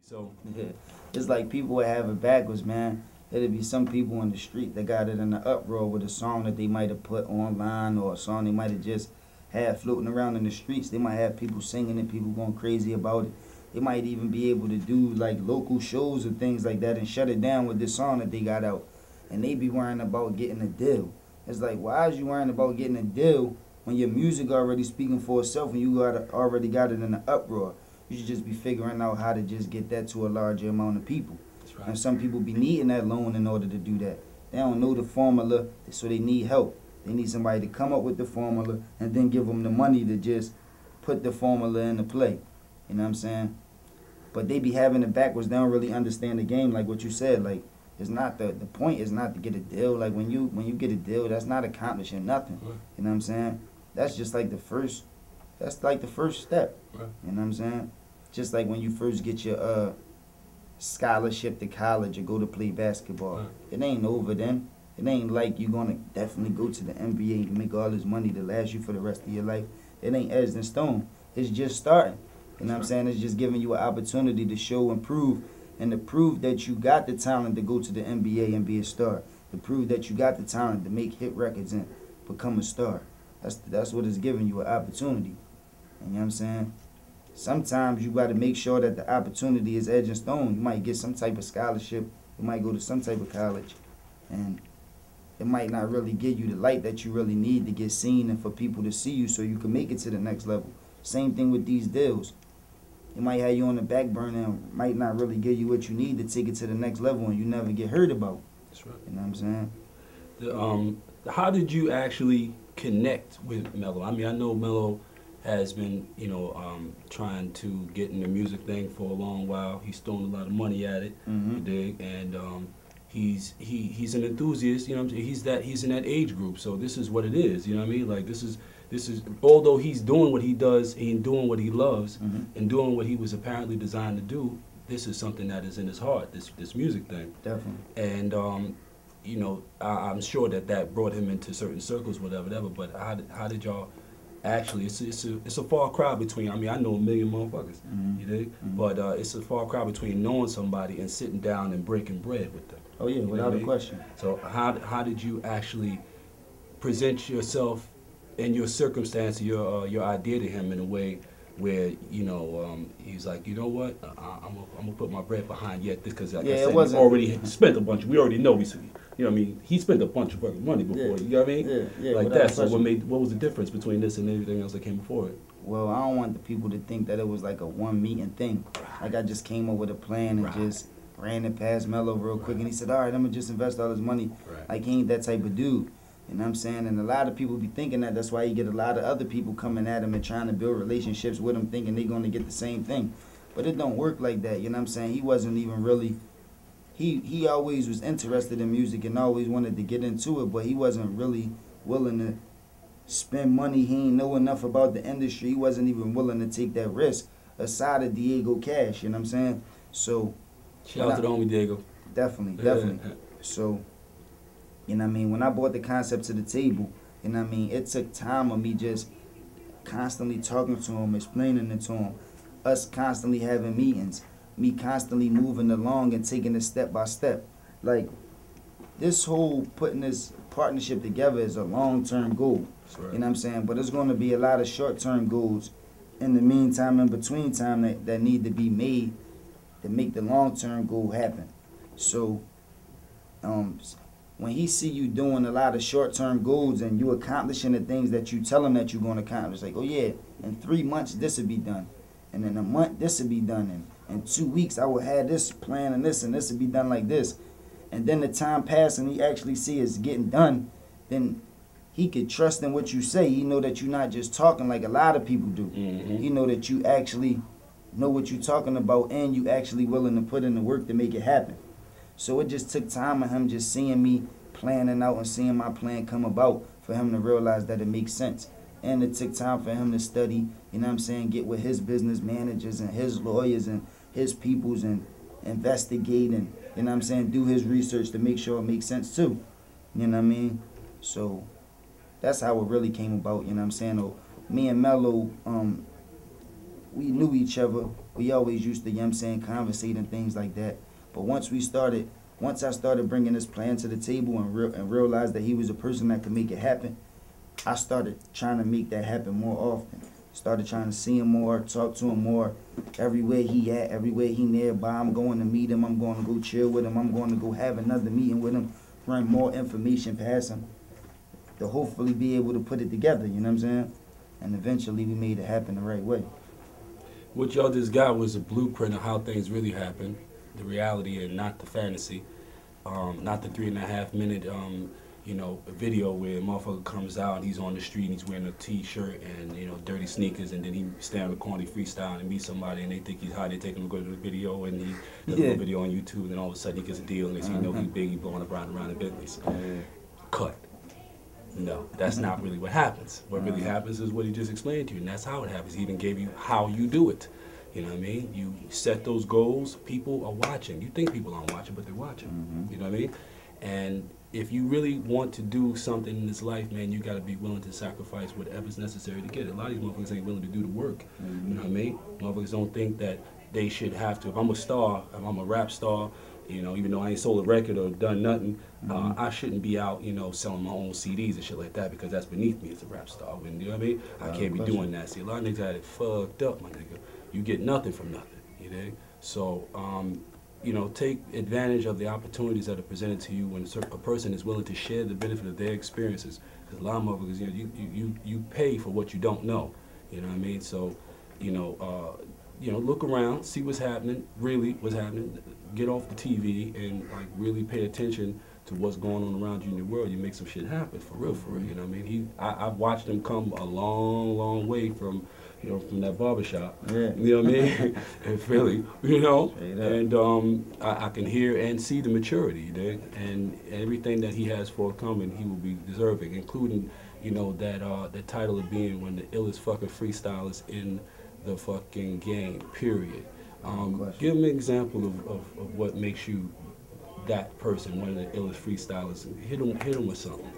So Yeah. It's like people would have it backwards, man. It'd be some people in the street that got it in the uproar with a song that they might have put online or a song they might have just had floating around in the streets. They might have people singing it, people going crazy about it. They might even be able to do like local shows and things like that and shut it down with this song that they got out. And they be worrying about getting a deal. It's like, why is you worrying about getting a deal when your music already speaking for itself and you already got it in the uproar? You should just be figuring out how to just get that to a larger amount of people. that's right. And some people be needing that loan in order to do that. They don't know the formula, so they need help. They need somebody to come up with the formula and then give them the money to just put the formula into play. You know what I'm saying? But they be having it backwards. They don't really understand the game, like what you said. Like, it's not the point is not to get a deal. Like when you get a deal, that's not accomplishing nothing. Right. You know what I'm saying? That's just like the first. That's like the first step. Right. You know what I'm saying? Just like when you first get your scholarship to college or go to play basketball. Right. It ain't over then. It ain't like you're gonna definitely go to the NBA and make all this money to last you for the rest of your life. It ain't etched in stone. It's just starting. You know what I'm saying? It's just giving you an opportunity to show and prove, and to prove that you got the talent to go to the NBA and be a star. To prove that you got the talent to make hit records and become a star. That's what it's giving you, an opportunity. And you know what I'm saying? Sometimes you got to make sure that the opportunity is edge and stone. You might get some type of scholarship. You might go to some type of college. And it might not really give you the light that you really need to get seen and for people to see you so you can make it to the next level. Same thing with these deals. It might have you on the back burner and might not really give you what you need to take it to the next level and you never get heard about. That's right. You know what I'm saying? How did you actually connect with Mello? I mean, I know Mello has been, trying to get in the music thing for a long while. He's thrown a lot of money at it, you dig? And he's an enthusiast. You know what I'm saying? He's in that age group. So this is what it is. You know what I mean? Like this is although he's doing what he does and doing what he loves and doing what he was apparently designed to do. This is something that is in his heart. This music thing. Definitely. And I'm sure that brought him into certain circles, whatever. But how did y'all actually? It's a far cry between. I mean, I know a million motherfuckers, you dig? But it's a far cry between knowing somebody and sitting down and breaking bread with them. Oh yeah, without a question. So how did you actually present yourself and your circumstance, your idea to him in a way where he's like, you know what, I'm gonna put my bread behind you at this because like I said, he already spent a bunch. We already know you know what I mean? He spent a bunch of fucking money before. You know what I mean? Yeah, like that. So what was the difference between this and everything else that came before it? Well, I don't want the people to think that it was like a one meeting thing. Like I just came up with a plan and just ran it past Mello real quick, and he said, all right, I'm gonna just invest all this money. Like he ain't that type of dude. You know what I'm saying? And a lot of people be thinking that. That's why you get a lot of other people coming at him and trying to build relationships with him thinking they're going to get the same thing. But it don't work like that. You know what I'm saying? He wasn't even really... He always was interested in music and always wanted to get into it, but he wasn't really willing to spend money. He ain't know enough about the industry. He wasn't even willing to take that risk aside of Diego Cash. You know what I'm saying? So... Shout out to the homie Diego. Definitely. So... You know what I mean? When I brought the concept to the table, you know what I mean? It took time of me just constantly talking to him, explaining it to him, us constantly having meetings, me constantly moving along and taking it step by step. Like, this whole putting this partnership together is a long-term goal. Right. You know what I'm saying? But there's going to be a lot of short-term goals in the meantime, in between time that need to be made to make the long-term goal happen. So, when he see you doing a lot of short-term goals and you accomplishing the things that you tell him that you're going to accomplish, like, oh yeah, in 3 months this will be done, and in a month this will be done, and in 2 weeks I will have this plan and this will be done like this, and then the time passes and he actually see it's getting done, then he could trust in what you say. He know that you're not just talking like a lot of people do. He know that you actually know what you're talking about and you actually willing to put in the work to make it happen. So it just took time of him just seeing me planning out and seeing my plan come about for him to realize that it makes sense. And it took time for him to study, you know what I'm saying, get with his business managers and his lawyers and his peoples and investigate and, you know what I'm saying, do his research to make sure it makes sense too. You know what I mean? So that's how it really came about, you know what I'm saying? Me and Mello we knew each other. We always used to, you know what I'm saying, conversate and things like that. But once I started bringing this plan to the table and realized that he was a person that could make it happen, I started trying to make that happen more often. Started trying to see him more, talk to him more. Everywhere he at, everywhere he nearby, I'm going to meet him. I'm going to go chill with him. I'm going to go have another meeting with him, run more information past him to hopefully be able to put it together, you know what I'm saying? And eventually we made it happen the right way. What y'all just got was a blueprint of how things really happen, the reality and not the fantasy. Not the 3.5 minute you know, video where a motherfucker comes out and he's on the street and he's wearing a t-shirt and, you know, dirty sneakers, and then he stand on the corner, he freestyle and meet somebody and they think he's hot, they take him to go to the video and he does a video on YouTube, and then all of a sudden he gets a deal and they say, you know, he's big, he's blowing up around the business. Cut. No, that's not really what happens. What really happens is what he just explained to you, and that's how it happens. He even gave you how you do it. You know what I mean? You set those goals, people are watching. You think people aren't watching, but they're watching. You know what I mean? And if you really want to do something in this life, man, you got to be willing to sacrifice whatever's necessary to get it. A lot of these motherfuckers ain't willing to do the work. You know what I mean? Motherfuckers don't think that they should have to. If I'm a star, if I'm a rap star, you know, even though I ain't sold a record or done nothing, I shouldn't be out, you know, selling my own CDs and shit like that, because that's beneath me as a rap star. You know what I mean? I can't be doing that. See, a lot of niggas got it fucked up, my nigga. You get nothing from nothing, you know? So, you know, take advantage of the opportunities that are presented to you when a person is willing to share the benefit of their experiences. Because a lot of motherfuckers, you know, you pay for what you don't know. You know what I mean? So, you know, look around, see what's happening, really what's happening. Get off the TV and like really pay attention to what's going on around you in the world. You make some shit happen, for real, you know what I mean? I've watched him come a long, long way from, you know, from that barbershop, you know what I mean, in Philly, you know, and I can hear and see the maturity, you know? And everything that he has forthcoming, he will be deserving, including, you know, that title of being one of the illest fucking freestylers in the fucking game, period. Give me an example of what makes you that person, one of the illest freestylers. Hit him with something.